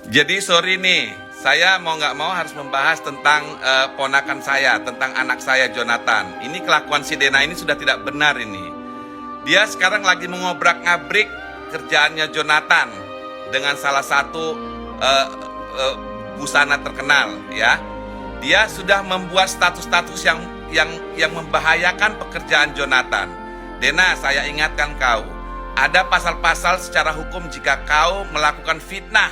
Jadi sorry nih, saya mau nggak mau harus membahas tentang ponakan saya, tentang anak saya Jonathan. Ini kelakuan si Dena ini sudah tidak benar ini. Dia sekarang lagi mengobrak-ngabrik kerjaannya Jonathan dengan salah satu busana terkenal, ya. Dia sudah membuat status-status yang membahayakan pekerjaan Jonathan. Dena, saya ingatkan kau, ada pasal-pasal secara hukum jika kau melakukan fitnah,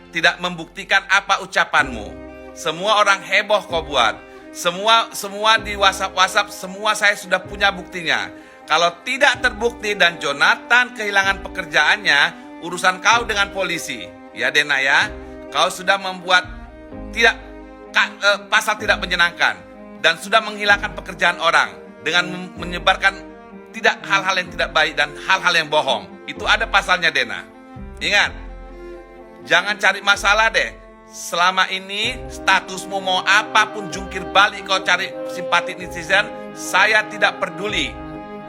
tidak membuktikan apa ucapanmu. Semua orang heboh kau buat. Semua di WhatsApp, semua saya sudah punya buktinya. Kalau tidak terbukti dan Jonathan kehilangan pekerjaannya, urusan kau dengan polisi. Ya Dena ya, kau sudah membuat pasal tidak menyenangkan dan sudah menghilangkan pekerjaan orang dengan menyebarkan hal-hal yang tidak baik dan hal-hal yang bohong. Itu ada pasalnya Dena. Ingat, jangan cari masalah deh. Selama ini statusmu mau apapun jungkir balik kau cari simpati netizen, saya tidak peduli.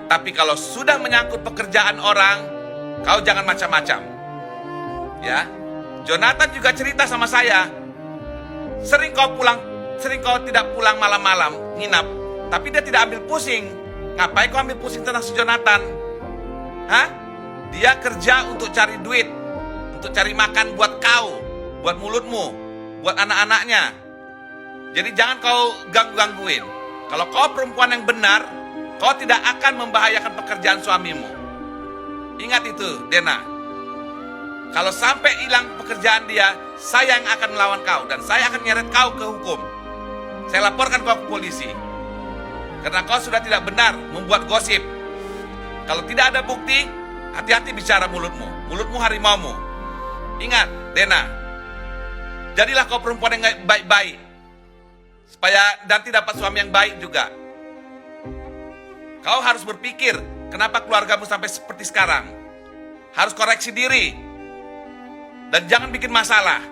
Tapi kalau sudah menyangkut pekerjaan orang, kau jangan macam-macam. Ya, Jonathan juga cerita sama saya. Sering kau tidak pulang malam-malam, nginap. Tapi dia tidak ambil pusing. Ngapain kau ambil pusing tentang si Jonathan? Hah? Dia kerja untuk cari duit, untuk cari makan buat kau, buat mulutmu, buat anak-anaknya. Jadi jangan kau gangguin. Kalau kau perempuan yang benar, kau tidak akan membahayakan pekerjaan suamimu. Ingat itu, Dena. Kalau sampai hilang pekerjaan dia, saya yang akan melawan kau dan saya akan nyeret kau ke hukum. Saya laporkan kau ke polisi. Karena kau sudah tidak benar membuat gosip. Kalau tidak ada bukti, hati-hati bicara mulutmu. Mulutmu harimaumu. Ingat, Dena, jadilah kau perempuan yang baik-baik, supaya nanti dapat suami yang baik juga. Kau harus berpikir, kenapa keluargamu sampai seperti sekarang. Harus koreksi diri. Dan jangan bikin masalah.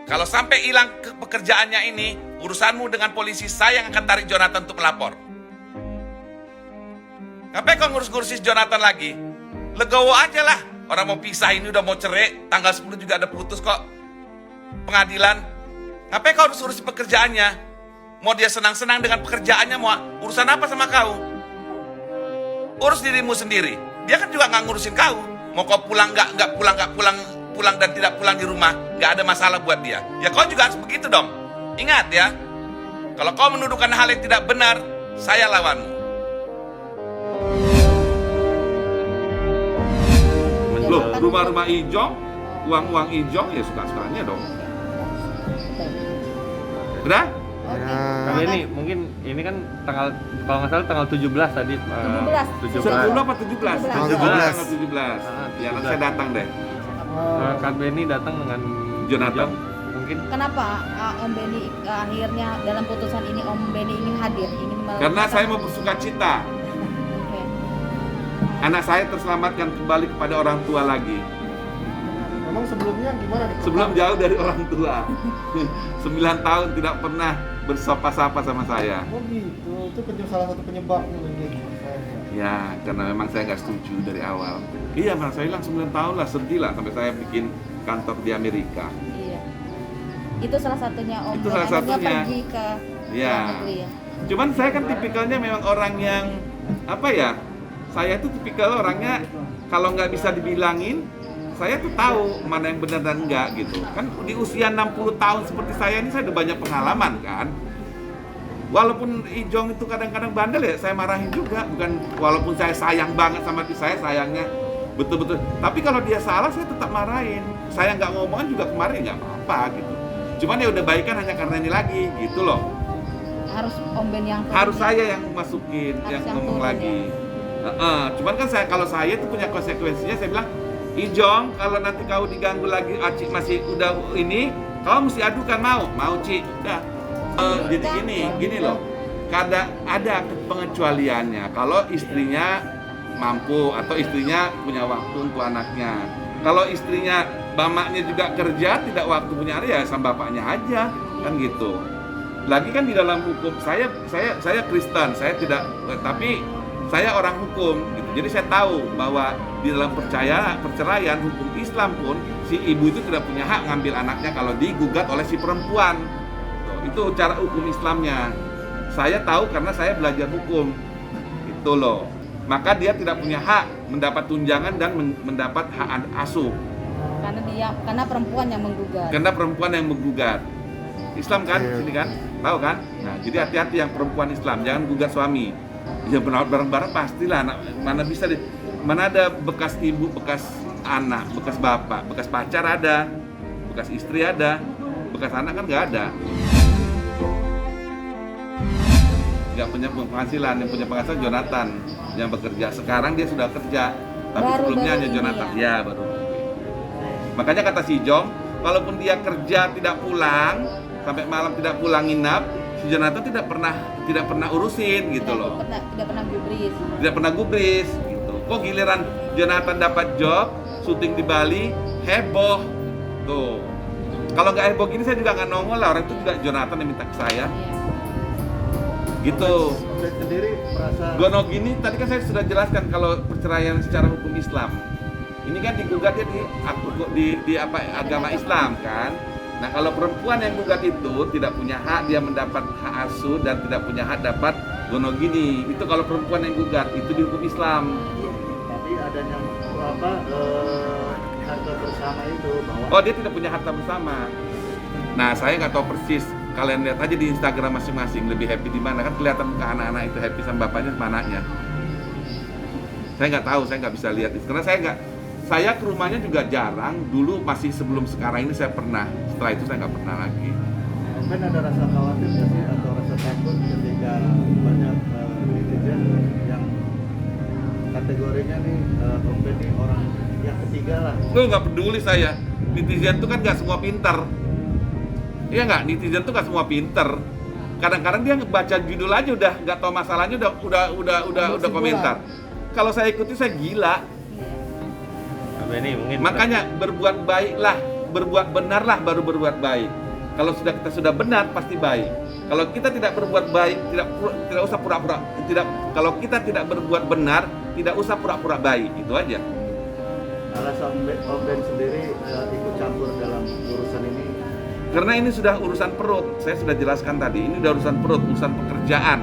Kalau sampai hilang pekerjaannya ini, urusanmu dengan polisi, saya yang akan tarik Jonathan untuk melapor. Ngapain kau ngurus-ngurusin Jonathan lagi? Legowo aja lah. Orang mau pisah ini udah mau cerai, tanggal 10 juga ada putus kok. Pengadilan. Ngapain kau harus urusin pekerjaannya? Mau dia senang-senang dengan pekerjaannya, mau urusan apa sama kau? Urus dirimu sendiri. Dia kan juga nggak ngurusin kau. Mau kau pulang nggak pulang dan tidak pulang di rumah, nggak ada masalah buat dia. Ya kau juga harus begitu dong. Ingat ya, kalau kau menuduhkan hal yang tidak benar, saya lawanmu. Loh, rumah-rumah Ijong, uang-uang Ijong ya suka-sukanya dong. Udah? Kak Benny, mungkin ini kan kalau nggak salah tanggal 17 tadi. 17. 10 apa 17? 17. Tanggal 17. Ya, nanti saya datang deh. Kak Benny datang dengan Jonathan. Mungkin Kenapa Om Benny akhirnya dalam putusan ini Om Benny ingin hadir? Karena saya mau bersuka cita. Oke. Anak saya terselamatkan kembali kepada orang tua lagi. Memang sebelumnya gimana nih? Sebelum jauh dari orang tua. 9 tahun tidak pernah bersapa-sapa sama saya. Oh gitu, itu salah satu penyebabnya mungkin. Ya, karena memang saya nggak setuju dari awal. Iya, memang saya hilang 9 tahun lah, sedih lah sampai saya bikin kantor di Amerika. Iya. Itu salah satunya Om. Itu salah Akhirnya satunya. pergi ke Iya. luar negeri ya. Cuman saya kan tipikalnya memang orang yang apa ya? Saya tuh tipikal orangnya kalau nggak bisa dibilangin, saya tuh tahu mana yang benar dan enggak gitu. Kan di usia 60 tahun seperti saya ini saya udah banyak pengalaman kan. Walaupun Ijong itu kadang-kadang bandel ya, saya marahin juga. Bukan walaupun saya sayang banget sama saya sayangnya betul-betul. Tapi kalau dia salah saya tetap marahin. Saya nggak ngomong juga kemarin nggak apa-apa gitu. Cuman ya udah baikan hanya karena ini lagi gitu loh. Harus Om Benny yang turun Harus ya? saya yang masukin, Harus yang yang ngomong turun lagi. Cuman kan kalau saya itu punya konsekuensinya, saya bilang, Ijong, kalau nanti kau diganggu lagi, Aci masih udah ini, kau mesti adukan mau Ci, udah. Jadi gini loh, ada pengecualiannya. Kalau istrinya mampu atau istrinya punya waktu untuk anaknya. Kalau istrinya bamaknya juga kerja, tidak waktu punya anak ya sama bapaknya aja, kan gitu. Lagi kan di dalam hukum saya Kristen, saya tidak, tapi Saya orang hukum, gitu. Jadi saya tahu bahwa di dalam perceraian hukum Islam pun si ibu itu tidak punya hak ngambil anaknya kalau digugat oleh si perempuan. Itu cara hukum Islamnya. Saya tahu karena saya belajar hukum. Itu loh. Maka dia tidak punya hak mendapat tunjangan dan mendapat hak asuh. Karena perempuan yang menggugat. Karena perempuan yang menggugat. Islam kan, sini kan, tahu kan? Nah, jadi hati-hati yang perempuan Islam, jangan gugat suami. Ya benar bareng-bareng pastilah. Mana ada bekas ibu, bekas anak, bekas bapak, bekas pacar ada, bekas istri ada, bekas anak kan nggak ada. Nggak punya penghasilan, yang punya penghasilan Jonathan yang bekerja. Sekarang dia sudah kerja, tapi sebelumnya hanya Jonathan. Ya baru. Makanya kata si Jong, walaupun dia kerja tidak pulang, sampai malam tidak pulang nginap, si Jonathan tidak pernah urusin gitu loh. Tidak pernah gubris. Tidak pernah gubris gitu. Kok giliran Jonathan dapat job, syuting di Bali, heboh. Tuh. Kalau nggak heboh gini saya juga nggak nongol lah, orang itu juga Jonathan yang minta ke saya. Gitu. Saya sendiri merasa Gono gini tadi kan saya sudah jelaskan kalau perceraian secara hukum Islam. Ini kan digugatnya di agama Islam kan. Nah kalau perempuan yang gugat itu tidak punya hak dia mendapat hak asuh dan tidak punya hak dapat gono gini. Itu kalau perempuan yang gugat itu di hukum Islam. tapi adanya harta bersama itu bahwa Oh dia tidak punya harta bersama. Nah saya nggak tahu persis. Kalian lihat aja di Instagram masing-masing lebih happy di mana kan kelihatan muka anak-anak itu happy sama bapaknya sama anaknya. Saya nggak tahu, saya nggak bisa lihat itu karena saya ke rumahnya juga jarang. Dulu masih sebelum sekarang ini saya pernah. Setelah itu saya nggak pernah lagi. kan ada rasa khawatir nggak sih atau rasa takut ketika banyak netizen yang kategorinya nih Om Ben nih orang yang ketiga lah. Lu nggak peduli saya. Netizen itu kan nggak semua pinter. Iya nggak, netizen tuh nggak semua pinter. Kadang-kadang dia baca judul aja udah nggak tahu masalahnya udah komentar. Kalau saya ikuti saya gila. Ini mungkin Makanya berbuat baiklah, berbuat benarlah baru berbuat baik. Kalau kita sudah benar pasti baik. Kalau kita tidak berbuat baik, tidak usah pura-pura. Kalau kita tidak berbuat benar, tidak usah pura-pura baik. Itu aja. Alasan Om Ben sendiri ikut campur dalam urusan ini. Karena ini sudah urusan perut, saya sudah jelaskan tadi, ini sudah urusan perut, urusan pekerjaan.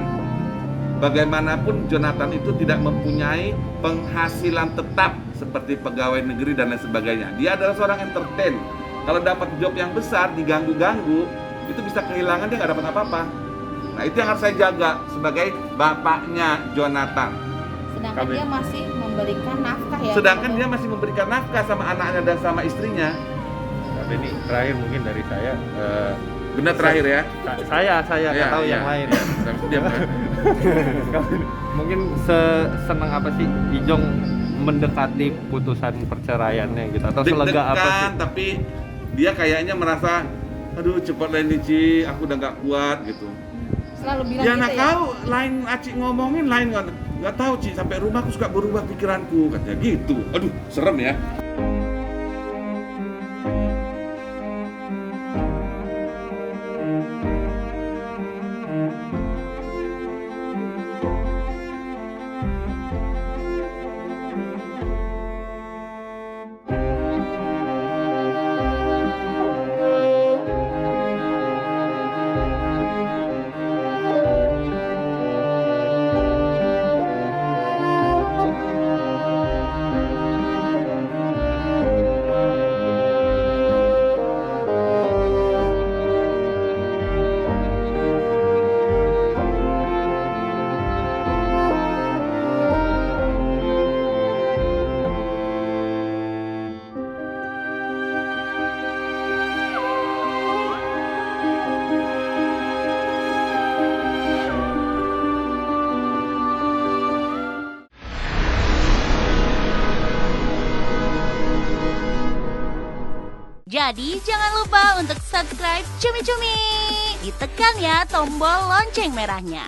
Bagaimanapun Jonathan itu tidak mempunyai penghasilan tetap seperti pegawai negeri dan lain sebagainya. Dia adalah seorang entertain. Kalau dapat job yang besar, diganggu-ganggu, itu bisa kehilangan, dia nggak dapat apa-apa. Nah itu yang harus saya jaga sebagai bapaknya Jonathan. Sedangkan dia masih memberikan nafkah ya. Sedangkan dia masih memberikan nafkah sama anaknya dan sama istrinya. Tapi ini terakhir mungkin dari saya. Benar terakhir ya? Saya nggak Iya, tahu iya. yang lain. Diam, kan? Mungkin senang apa sih Ijong mendekati putusan perceraiannya gitu atau selega apa sih? Deg-degan, tapi dia kayaknya merasa, aduh cepatlah ini Ci, aku udah nggak kuat gitu. Selalu bilang Ya gitu nggak ya. tahu, lain Aci ngomongin, lain nggak tahu Ci, sampai rumah aku suka berubah pikiranku, katanya gitu. Aduh, serem ya. Jadi jangan lupa untuk subscribe Cumi Cumi. Ditekan ya tombol lonceng merahnya.